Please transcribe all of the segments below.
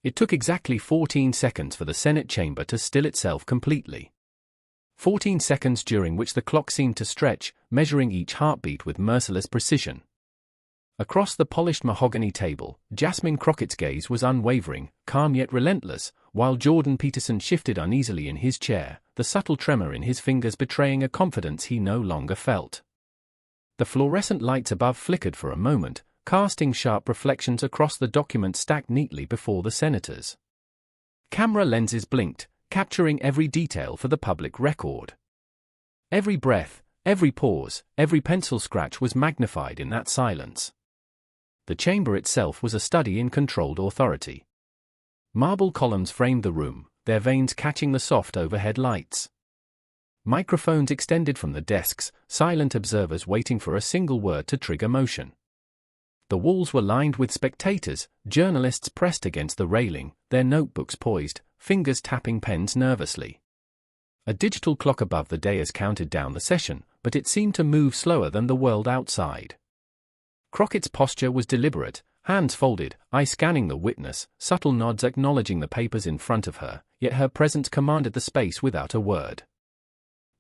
It took exactly 14 seconds for the Senate chamber to still itself completely. 14 seconds during which the clock seemed to stretch, measuring each heartbeat with merciless precision. Across the polished mahogany table, Jasmine Crockett's gaze was unwavering, calm yet relentless, while Jordan Peterson shifted uneasily in his chair, the subtle tremor in his fingers betraying a confidence he no longer felt. The fluorescent lights above flickered for a moment, casting sharp reflections across the document stacked neatly before the senators. Camera lenses blinked, capturing every detail for the public record. Every breath, every pause, every pencil scratch was magnified in that silence. The chamber itself was a study in controlled authority. Marble columns framed the room, their veins catching the soft overhead lights. Microphones extended from the desks, silent observers waiting for a single word to trigger motion. The walls were lined with spectators, journalists pressed against the railing, their notebooks poised, fingers tapping pens nervously. A digital clock above the dais counted down the session, but it seemed to move slower than the world outside. Crockett's posture was deliberate, hands folded, eyes scanning the witness, subtle nods acknowledging the papers in front of her, yet her presence commanded the space without a word.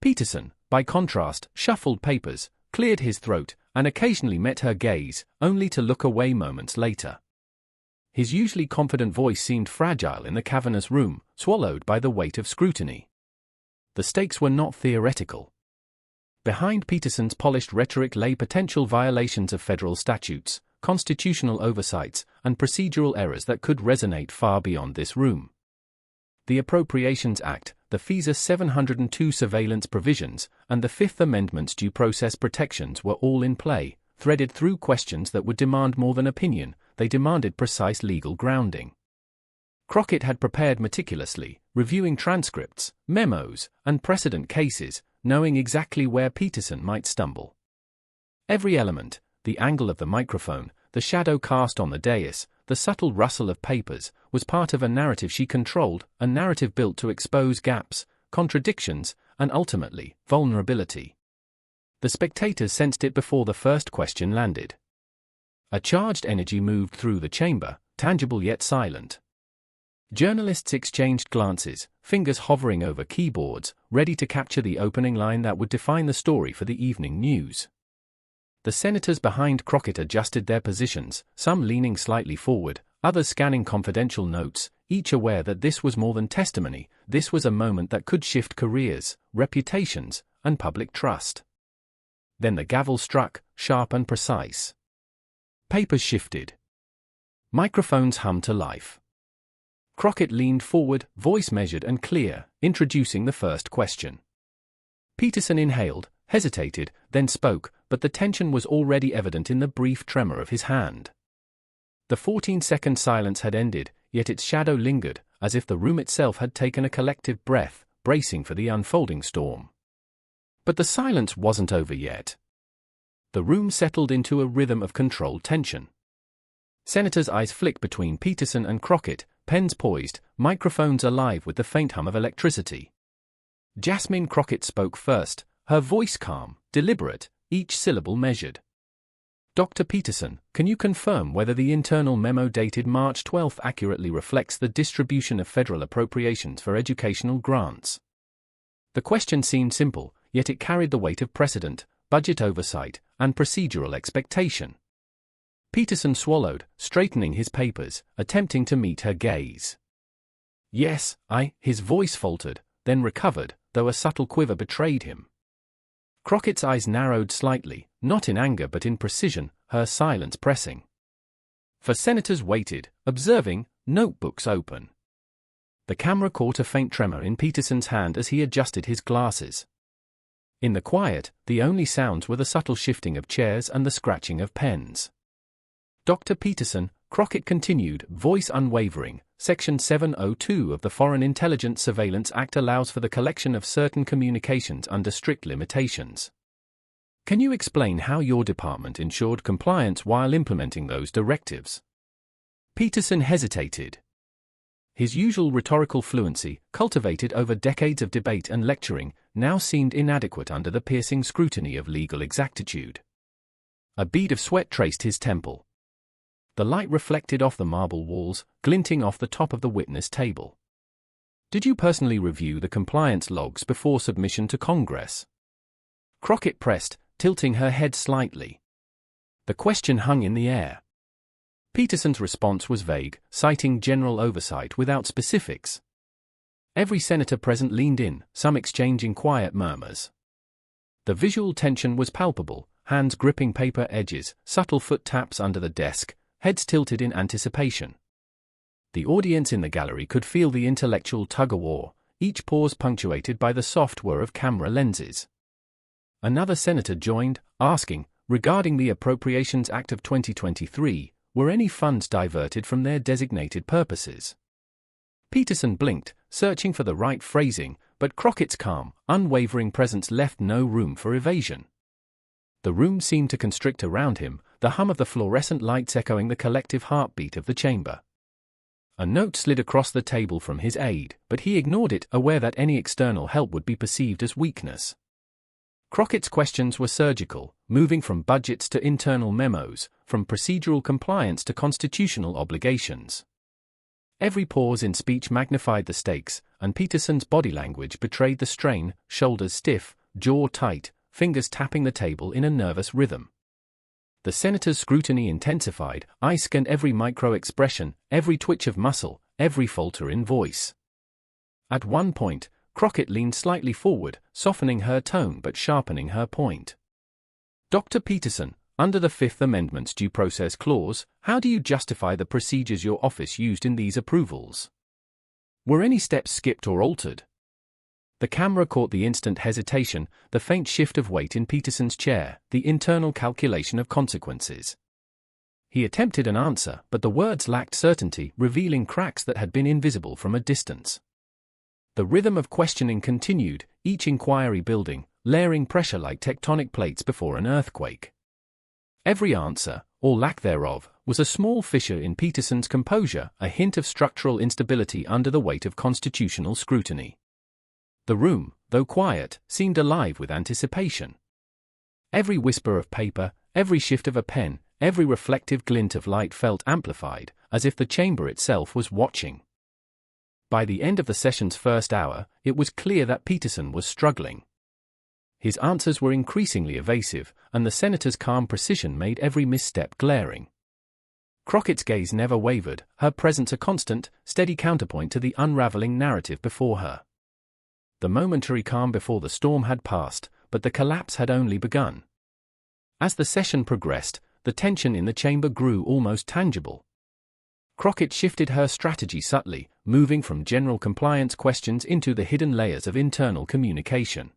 Peterson, by contrast, shuffled papers, cleared his throat, and occasionally met her gaze, only to look away moments later. His usually confident voice seemed fragile in the cavernous room, swallowed by the weight of scrutiny. The stakes were not theoretical. Behind Peterson's polished rhetoric lay potential violations of federal statutes, constitutional oversights, and procedural errors that could resonate far beyond this room. The Appropriations Act, the FISA 702 surveillance provisions, and the Fifth Amendment's due process protections were all in play, threaded through questions that would demand more than opinion, they demanded precise legal grounding. Crockett had prepared meticulously, reviewing transcripts, memos, and precedent cases, knowing exactly where Peterson might stumble. Every element, the angle of the microphone, the shadow cast on the dais, the subtle rustle of papers, was part of a narrative she controlled, a narrative built to expose gaps, contradictions, and ultimately, vulnerability. The spectators sensed it before the first question landed. A charged energy moved through the chamber, tangible yet silent. Journalists exchanged glances, fingers hovering over keyboards, ready to capture the opening line that would define the story for the evening news. The senators behind Crockett adjusted their positions, some leaning slightly forward, others scanning confidential notes, each aware that this was more than testimony, this was a moment that could shift careers, reputations, and public trust. Then the gavel struck, sharp and precise. Papers shifted. Microphones hummed to life. Crockett leaned forward, voice measured and clear, introducing the first question. Peterson inhaled, hesitated, then spoke, but the tension was already evident in the brief tremor of his hand. The 14-second silence had ended, yet its shadow lingered, as if the room itself had taken a collective breath, bracing for the unfolding storm. But the silence wasn't over yet. The room settled into a rhythm of controlled tension. Senators' eyes flicked between Peterson and Crockett, pens poised, microphones alive with the faint hum of electricity. Jasmine Crockett spoke first, her voice calm, deliberate, each syllable measured. Dr. Peterson, can you confirm whether the internal memo dated March 12 accurately reflects the distribution of federal appropriations for educational grants? The question seemed simple, yet it carried the weight of precedent, budget oversight, and procedural expectation. Peterson swallowed, straightening his papers, attempting to meet her gaze. Yes, his voice faltered, then recovered, though a subtle quiver betrayed him. Crockett's eyes narrowed slightly, not in anger but in precision, her silence pressing. For senators waited, observing, notebooks open. The camera caught a faint tremor in Peterson's hand as he adjusted his glasses. In the quiet, the only sounds were the subtle shifting of chairs and the scratching of pens. Dr. Peterson, Crockett continued, voice unwavering, Section 702 of the Foreign Intelligence Surveillance Act allows for the collection of certain communications under strict limitations. Can you explain how your department ensured compliance while implementing those directives? Peterson hesitated. His usual rhetorical fluency, cultivated over decades of debate and lecturing, now seemed inadequate under the piercing scrutiny of legal exactitude. A bead of sweat traced his temple. The light reflected off the marble walls, glinting off the top of the witness table. Did you personally review the compliance logs before submission to Congress? Crockett pressed, tilting her head slightly. The question hung in the air. Peterson's response was vague, citing general oversight without specifics. Every senator present leaned in, some exchanging quiet murmurs. The visual tension was palpable, hands gripping paper edges, subtle foot taps under the desk, heads tilted in anticipation. The audience in the gallery could feel the intellectual tug-of-war, each pause punctuated by the soft whir of camera lenses. Another senator joined, asking, regarding the Appropriations Act of 2023, were any funds diverted from their designated purposes? Peterson blinked, searching for the right phrasing, but Crockett's calm, unwavering presence left no room for evasion. The room seemed to constrict around him, the hum of the fluorescent lights echoing the collective heartbeat of the chamber. A note slid across the table from his aide, but he ignored it, aware that any external help would be perceived as weakness. Crockett's questions were surgical, moving from budgets to internal memos, from procedural compliance to constitutional obligations. Every pause in speech magnified the stakes, and Peterson's body language betrayed the strain, shoulders stiff, jaw tight, fingers tapping the table in a nervous rhythm. The senator's scrutiny intensified, eye scanned every micro-expression, every twitch of muscle, every falter in voice. At one point, Crockett leaned slightly forward, softening her tone but sharpening her point. Dr. Peterson, under the Fifth Amendment's Due Process Clause, how do you justify the procedures your office used in these approvals? Were any steps skipped or altered? The camera caught the instant hesitation, the faint shift of weight in Peterson's chair, the internal calculation of consequences. He attempted an answer, but the words lacked certainty, revealing cracks that had been invisible from a distance. The rhythm of questioning continued, each inquiry building, layering pressure like tectonic plates before an earthquake. Every answer, or lack thereof, was a small fissure in Peterson's composure, a hint of structural instability under the weight of constitutional scrutiny. The room, though quiet, seemed alive with anticipation. Every whisper of paper, every shift of a pen, every reflective glint of light felt amplified, as if the chamber itself was watching. By the end of the session's first hour, it was clear that Peterson was struggling. His answers were increasingly evasive, and the senator's calm precision made every misstep glaring. Crockett's gaze never wavered, her presence a constant, steady counterpoint to the unraveling narrative before her. The momentary calm before the storm had passed, but the collapse had only begun. As the session progressed, the tension in the chamber grew almost tangible. Crockett shifted her strategy subtly, moving from general compliance questions into the hidden layers of internal communication.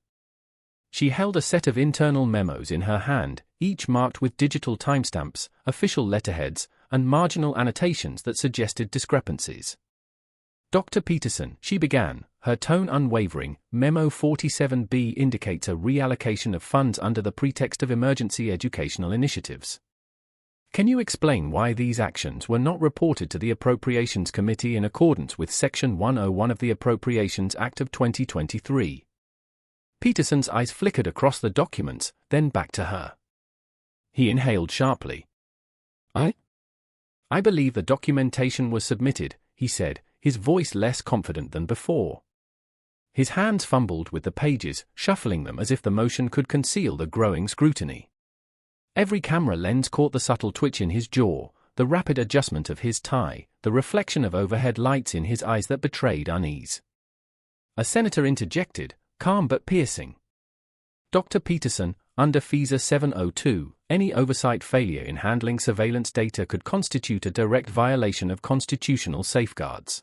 She held a set of internal memos in her hand, each marked with digital timestamps, official letterheads, and marginal annotations that suggested discrepancies. Dr. Peterson, she began, her tone unwavering, Memo 47B indicates a reallocation of funds under the pretext of emergency educational initiatives. Can you explain why these actions were not reported to the Appropriations Committee in accordance with Section 101 of the Appropriations Act of 2023? Peterson's eyes flickered across the documents, then back to her. He inhaled sharply. I believe the documentation was submitted, he said, his voice less confident than before. His hands fumbled with the pages, shuffling them as if the motion could conceal the growing scrutiny. Every camera lens caught the subtle twitch in his jaw, the rapid adjustment of his tie, the reflection of overhead lights in his eyes that betrayed unease. A senator interjected, calm but piercing. Dr. Peterson, under FISA 702, any oversight failure in handling surveillance data could constitute a direct violation of constitutional safeguards.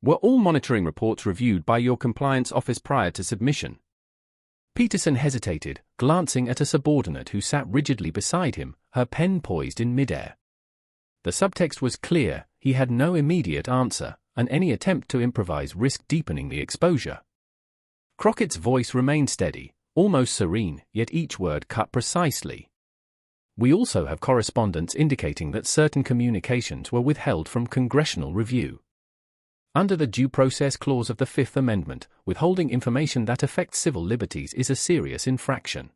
Were all monitoring reports reviewed by your compliance office prior to submission? Peterson hesitated, glancing at a subordinate who sat rigidly beside him, her pen poised in midair. The subtext was clear, he had no immediate answer, and any attempt to improvise risked deepening the exposure. Crockett's voice remained steady, almost serene, yet each word cut precisely. We also have correspondence indicating that certain communications were withheld from congressional review. Under the Due Process Clause of the Fifth Amendment, withholding information that affects civil liberties is a serious infraction.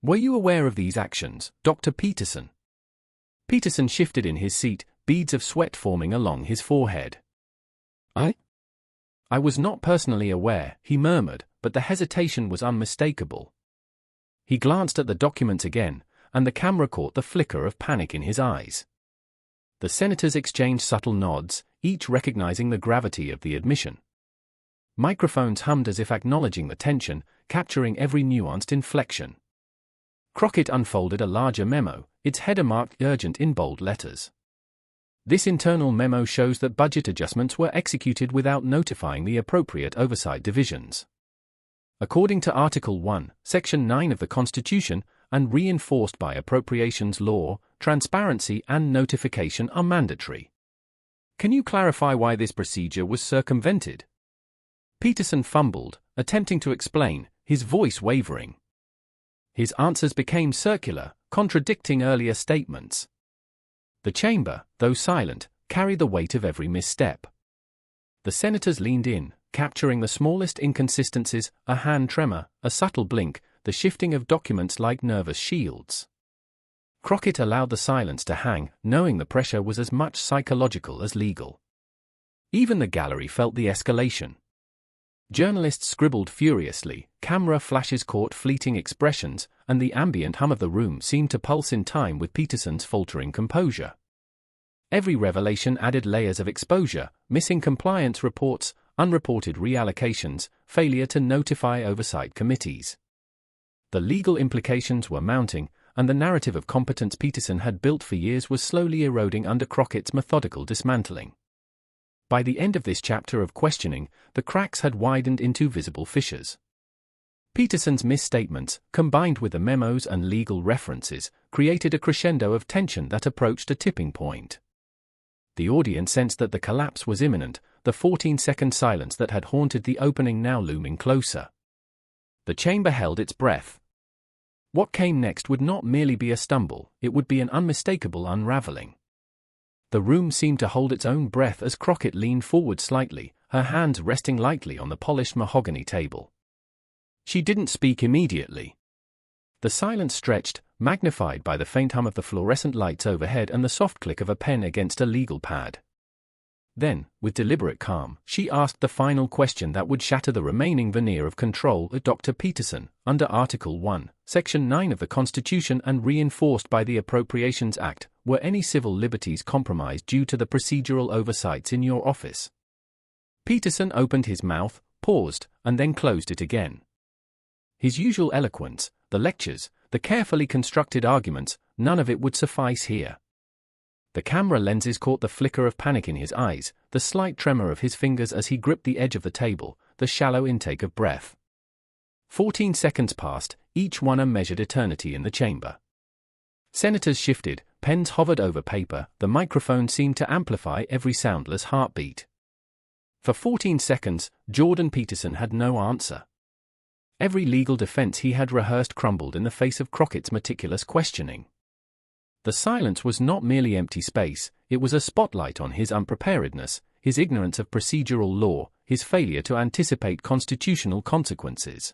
Were you aware of these actions, Dr. Peterson? Peterson shifted in his seat, beads of sweat forming along his forehead. I was not personally aware, he murmured, but the hesitation was unmistakable. He glanced at the documents again, and the camera caught the flicker of panic in his eyes. The senators exchanged subtle nods, each recognizing the gravity of the admission. Microphones hummed as if acknowledging the tension, capturing every nuanced inflection. Crockett unfolded a larger memo, its header marked urgent in bold letters. This internal memo shows that budget adjustments were executed without notifying the appropriate oversight divisions. According to Article 1, Section 9 of the Constitution, and reinforced by appropriations law, transparency and notification are mandatory. Can you clarify why this procedure was circumvented? Peterson fumbled, attempting to explain, his voice wavering. His answers became circular, contradicting earlier statements. The chamber, though silent, carried the weight of every misstep. The senators leaned in, capturing the smallest inconsistencies, a hand tremor, a subtle blink, the shifting of documents like nervous shields. Crockett allowed the silence to hang, knowing the pressure was as much psychological as legal. Even the gallery felt the escalation. Journalists scribbled furiously, camera flashes caught fleeting expressions, and the ambient hum of the room seemed to pulse in time with Peterson's faltering composure. Every revelation added layers of exposure, missing compliance reports, unreported reallocations, failure to notify oversight committees. The legal implications were mounting, and the narrative of competence Peterson had built for years was slowly eroding under Crockett's methodical dismantling. By the end of this chapter of questioning, the cracks had widened into visible fissures. Peterson's misstatements, combined with the memos and legal references, created a crescendo of tension that approached a tipping point. The audience sensed that the collapse was imminent, the 14-second silence that had haunted the opening now looming closer. The chamber held its breath. What came next would not merely be a stumble, it would be an unmistakable unraveling. The room seemed to hold its own breath as Crockett leaned forward slightly, her hands resting lightly on the polished mahogany table. She didn't speak immediately. The silence stretched, magnified by the faint hum of the fluorescent lights overhead and the soft click of a pen against a legal pad. Then, with deliberate calm, she asked the final question that would shatter the remaining veneer of control at Dr. Peterson, under Article 1, Section 9 of the Constitution and reinforced by the Appropriations Act, were any civil liberties compromised due to the procedural oversights in your office? Peterson opened his mouth, paused, and then closed it again. His usual eloquence, the lectures, the carefully constructed arguments, none of it would suffice here. The camera lenses caught the flicker of panic in his eyes, the slight tremor of his fingers as he gripped the edge of the table, the shallow intake of breath. 14 seconds passed, each one a measured eternity in the chamber. Senators shifted, pens hovered over paper, the microphone seemed to amplify every soundless heartbeat. For 14 seconds, Jordan Peterson had no answer. Every legal defense he had rehearsed crumbled in the face of Crockett's meticulous questioning. The silence was not merely empty space, it was a spotlight on his unpreparedness, his ignorance of procedural law, his failure to anticipate constitutional consequences.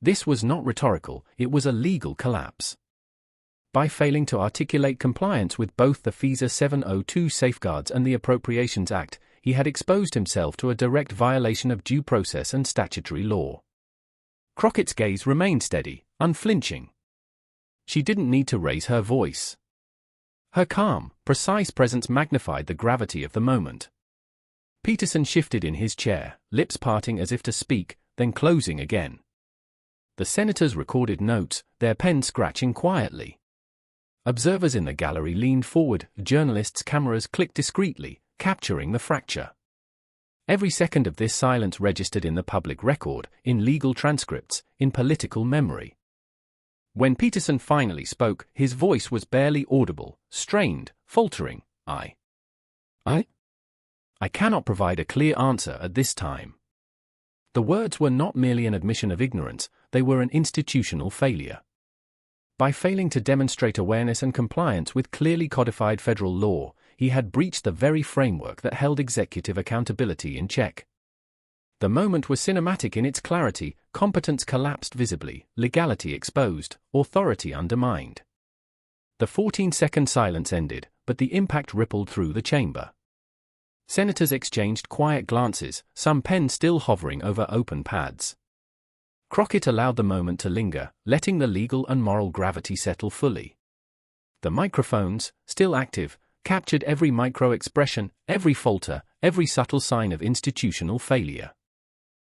This was not rhetorical, it was a legal collapse. By failing to articulate compliance with both the FISA 702 safeguards and the Appropriations Act, he had exposed himself to a direct violation of due process and statutory law. Crockett's gaze remained steady, unflinching. She didn't need to raise her voice. Her calm, precise presence magnified the gravity of the moment. Peterson shifted in his chair, lips parting as if to speak, then closing again. The senators recorded notes, their pens scratching quietly. Observers in the gallery leaned forward, journalists' cameras clicked discreetly, capturing the fracture. Every second of this silence registered in the public record, in legal transcripts, in political memory. When Peterson finally spoke, his voice was barely audible, strained, faltering. I cannot provide a clear answer at this time. The words were not merely an admission of ignorance, they were an institutional failure. By failing to demonstrate awareness and compliance with clearly codified federal law, he had breached the very framework that held executive accountability in check. The moment was cinematic in its clarity, competence collapsed visibly, legality exposed, authority undermined. The 14-second silence ended, but the impact rippled through the chamber. Senators exchanged quiet glances, some pen still hovering over open pads. Crockett allowed the moment to linger, letting the legal and moral gravity settle fully. The microphones, still active, captured every micro-expression, every falter, every subtle sign of institutional failure.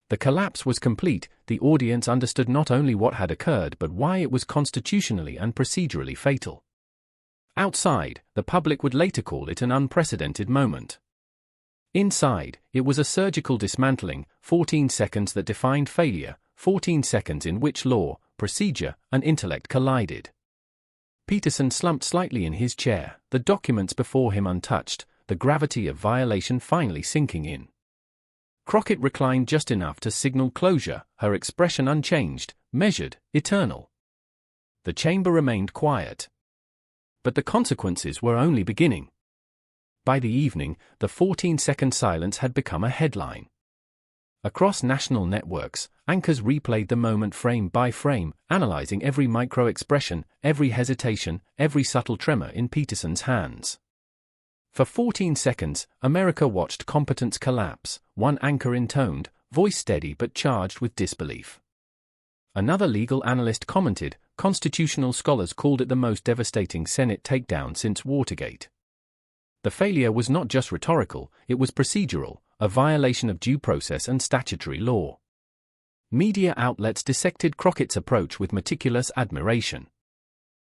The collapse was complete. The audience understood not only what had occurred but why it was constitutionally and procedurally fatal. Outside, the public would later call it an unprecedented moment. Inside, it was a surgical dismantling, 14 seconds that defined failure, 14 seconds in which law, procedure, and intellect collided. Peterson slumped slightly in his chair, the documents before him untouched, the gravity of violation finally sinking in. Crockett reclined just enough to signal closure, her expression unchanged, measured, eternal. The chamber remained quiet. But the consequences were only beginning. By the evening, the 14-second silence had become a headline. Across national networks, anchors replayed the moment frame by frame, analyzing every micro-expression, every hesitation, every subtle tremor in Peterson's hands. For 14 seconds, America watched competence collapse, one anchor intoned, voice steady but charged with disbelief. Another legal analyst commented, constitutional scholars called it the most devastating Senate takedown since Watergate. The failure was not just rhetorical, it was procedural, a violation of due process and statutory law. Media outlets dissected Crockett's approach with meticulous admiration.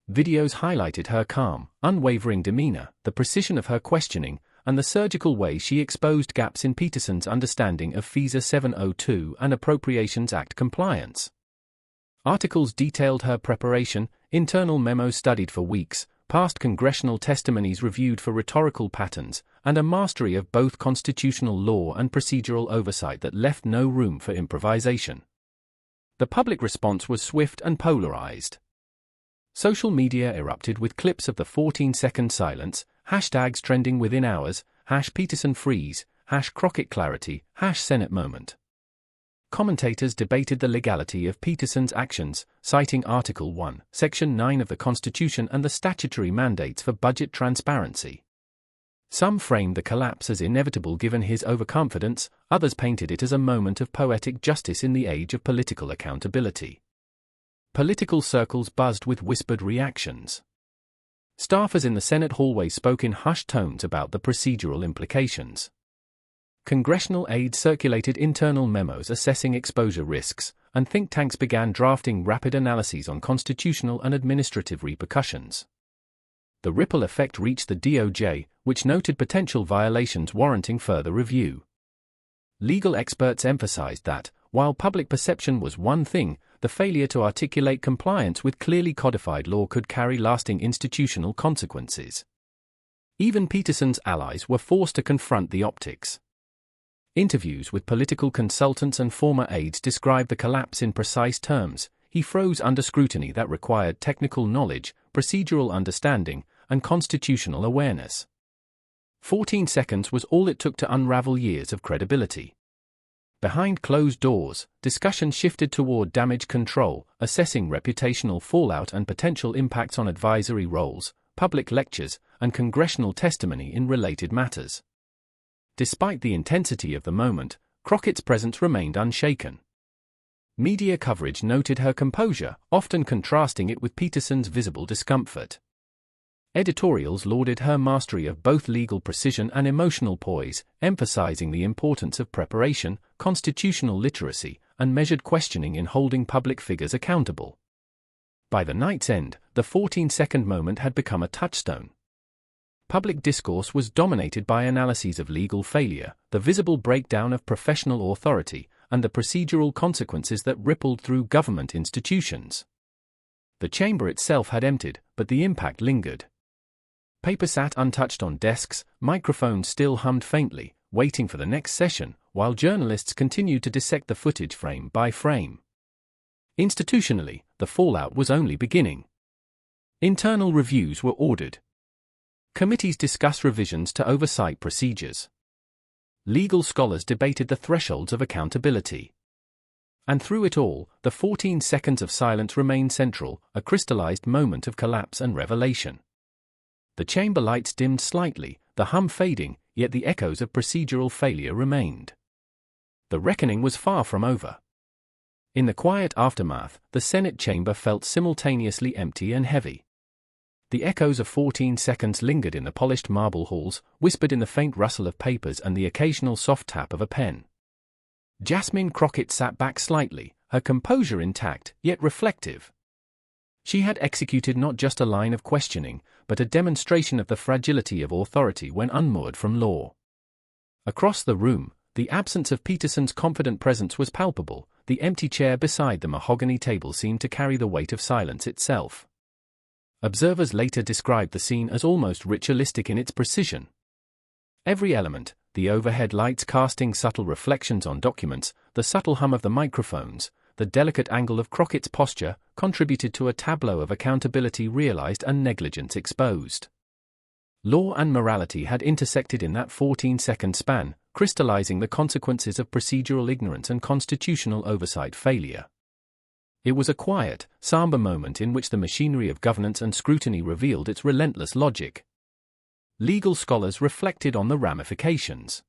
Videos highlighted her calm, unwavering demeanor, the precision of her questioning, and the surgical way she exposed gaps in Peterson's understanding of FISA 702 and Appropriations Act compliance. Articles detailed her preparation, internal memos studied for weeks, past congressional testimonies reviewed for rhetorical patterns, and a mastery of both constitutional law and procedural oversight that left no room for improvisation. The public response was swift and polarized. Social media erupted with clips of the 14-second silence, hashtags trending within hours, #Peterson freeze, #Crockett clarity, #Senate moment. Commentators debated the legality of Peterson's actions, citing Article 1, Section 9 of the Constitution and the statutory mandates for budget transparency. Some framed the collapse as inevitable given his overconfidence, others painted it as a moment of poetic justice in the age of political accountability. Political circles buzzed with whispered reactions. Staffers in the Senate hallway spoke in hushed tones about the procedural implications. Congressional aides circulated internal memos assessing exposure risks, and think tanks began drafting rapid analyses on constitutional and administrative repercussions. The ripple effect reached the DOJ, which noted potential violations warranting further review. Legal experts emphasized that, while public perception was one thing, the failure to articulate compliance with clearly codified law could carry lasting institutional consequences. Even Peterson's allies were forced to confront the optics. Interviews with political consultants and former aides described the collapse in precise terms. He froze under scrutiny that required technical knowledge, procedural understanding, and constitutional awareness. 14 seconds was all it took to unravel years of credibility. Behind closed doors, discussion shifted toward damage control, assessing reputational fallout and potential impacts on advisory roles, public lectures, and congressional testimony in related matters. Despite the intensity of the moment, Crockett's presence remained unshaken. Media coverage noted her composure, often contrasting it with Peterson's visible discomfort. Editorials lauded her mastery of both legal precision and emotional poise, emphasizing the importance of preparation, constitutional literacy, and measured questioning in holding public figures accountable. By the night's end, the 14-second moment had become a touchstone. Public discourse was dominated by analyses of legal failure, the visible breakdown of professional authority, and the procedural consequences that rippled through government institutions. The chamber itself had emptied, but the impact lingered. Paper sat untouched on desks, microphones still hummed faintly, waiting for the next session, while journalists continued to dissect the footage frame by frame. Institutionally, the fallout was only beginning. Internal reviews were ordered. Committees discussed revisions to oversight procedures. Legal scholars debated the thresholds of accountability. And through it all, the 14 seconds of silence remained central, a crystallized moment of collapse and revelation. The chamber lights dimmed slightly, the hum fading, yet the echoes of procedural failure remained. The reckoning was far from over. In the quiet aftermath, the Senate chamber felt simultaneously empty and heavy. The echoes of 14 seconds lingered in the polished marble halls, whispered in the faint rustle of papers and the occasional soft tap of a pen. Jasmine Crockett sat back slightly, her composure intact, yet reflective. She had executed not just a line of questioning, but a demonstration of the fragility of authority when unmoored from law. Across the room, the absence of Peterson's confident presence was palpable. The empty chair beside the mahogany table seemed to carry the weight of silence itself. Observers later described the scene as almost ritualistic in its precision. Every element, the overhead lights casting subtle reflections on documents, the subtle hum of the microphones, the delicate angle of Crockett's posture, contributed to a tableau of accountability realized and negligence exposed. Law and morality had intersected in that 14-second span, crystallizing the consequences of procedural ignorance and constitutional oversight failure. It was a quiet, somber moment in which the machinery of governance and scrutiny revealed its relentless logic. Legal scholars reflected on the ramifications.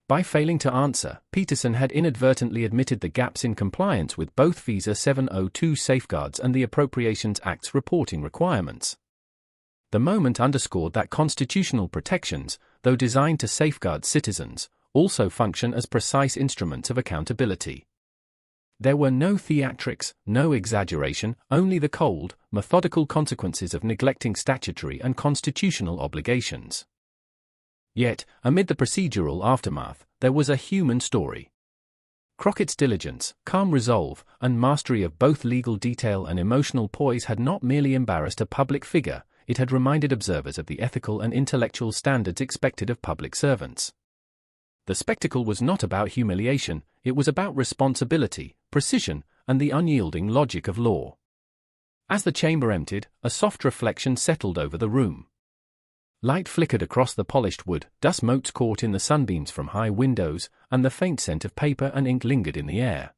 By failing to answer, Peterson had inadvertently admitted the gaps in compliance with both Visa 702 safeguards and the Appropriations Act's reporting requirements. The moment underscored that constitutional protections, though designed to safeguard citizens, also function as precise instruments of accountability. There were no theatrics, no exaggeration, only the cold, methodical consequences of neglecting statutory and constitutional obligations. Yet, amid the procedural aftermath, there was a human story. Crockett's diligence, calm resolve, and mastery of both legal detail and emotional poise had not merely embarrassed a public figure, it had reminded observers of the ethical and intellectual standards expected of public servants. The spectacle was not about humiliation, it was about responsibility, precision, and the unyielding logic of law. As the chamber emptied, a soft reflection settled over the room. Light flickered across the polished wood, dust motes caught in the sunbeams from high windows, and the faint scent of paper and ink lingered in the air.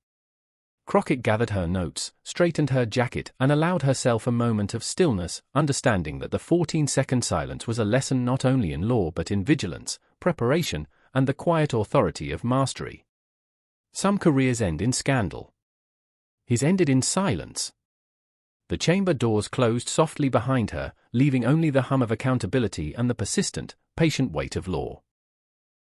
Crockett gathered her notes, straightened her jacket, and allowed herself a moment of stillness, understanding that the 14-second silence was a lesson not only in law but in vigilance, preparation, and the quiet authority of mastery. Some careers end in scandal. His ended in silence. The chamber doors closed softly behind her, leaving only the hum of accountability and the persistent, patient weight of law.